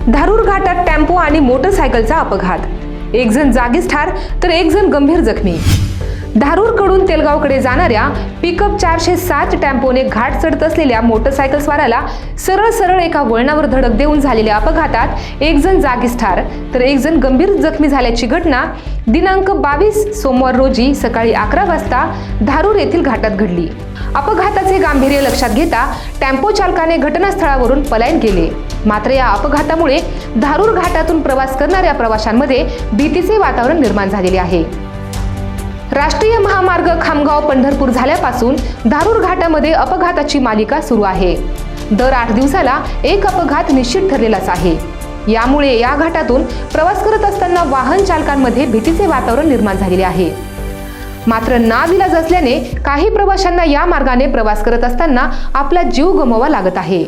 धारूर घाटात टेम्पो आणि मोटरसायकलचा अपघात, एक जण जागीच ठार तर एक जण गंभीर जखमी। धारूरकडून तेलगावकडे जाणाऱ्या पिकअप 407 टेम्पोने घाट चढत असलेल्या मोटरसायकल स्वाराला सरळ एका वळणावर धडक देऊन झालेल्या अपघातात एक जण जागीच ठार तर एक जण गंभीर जखमी झाल्याची घटना दिनांक 22 सोमवार रोजी सकाळी 11 वाजता धारूर येथील घाटात घडली। अपघाताचे गांभीर्य लक्षात घेता टेम्पो चालकाने घटनास्थळावरून पलायन केले। मात्र या अपघातामुळे धारूर घाटातून प्रवास करणाऱ्या प्रवाशांमध्ये भीतीचे वातावरण निर्माण झालेले आहे। राष्ट्रीय महामार्ग खामगाव पंढरपूर झाल्यापासून धारूर घाटामध्ये अपघाताची मालिका सुरू आहे। दर 8 दिवसाला एक अपघात निश्चित ठरलेलाच आहे। यामुळे या घाटातून प्रवास करत असताना वाहन चालकांमध्ये भीतीचे वातावरण निर्माण झालेले आहे। मात्र नाविलाज असल्याने काही प्रवाशांना या मार्गाने प्रवास करत असताना आपला जीव गमवावा लागत आहे।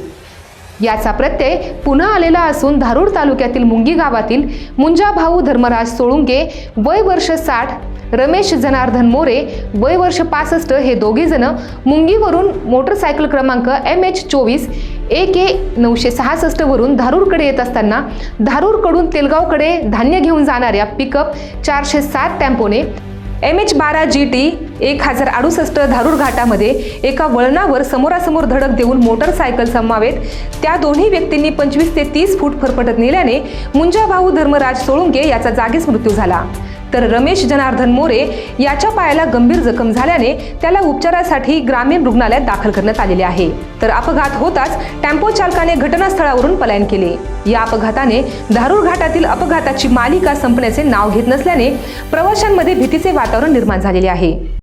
याचा प्रत्यय पुन्हा आलेला असून धारूर तालुक्यातील मुंगी गावातील मुंजा भाऊ धर्मराज सोळुंके वय वर्ष 60, रमेश जनार्दन मोरे वय वर्ष 65 हे दोघे जण मुंगीवरून मोटरसायकल क्रमांक MH24 AK 966 वरून धारूरकडे येत असताना धारूरकडून तेलगावकडे धान्य घेऊन जाणाऱ्या पिकअप 407 टेम्पोने MH12 GT 1068 धारूर घाटामध्ये एका वळणावर समोरासमोर धडक देऊन मोटरसायकल समवेत त्या दोन्ही व्यक्तींनी 25 ते 30 फूट फरफटत नेल्याने मुंजा भाऊ धर्मराज सोळुंके याचा जागीच मृत्यू झाला, तर रमेश जनार्दन मोरे याच्या पायाला गंभीर जखम झाल्याने त्याला उपचारासाठी ग्रामीण रुग्णालयात दाखल करण्यात आलेले आहे। तर अपघात होताच टेम्पो चालकाने घटनास्थळावरून पलायन केले। या अपघाताने धारूर घाटातील अपघाताची मालिका संपण्याचे नाव घेत नसल्याने प्रवाशांमध्ये भीतीचे वातावरण निर्माण झालेले आहे।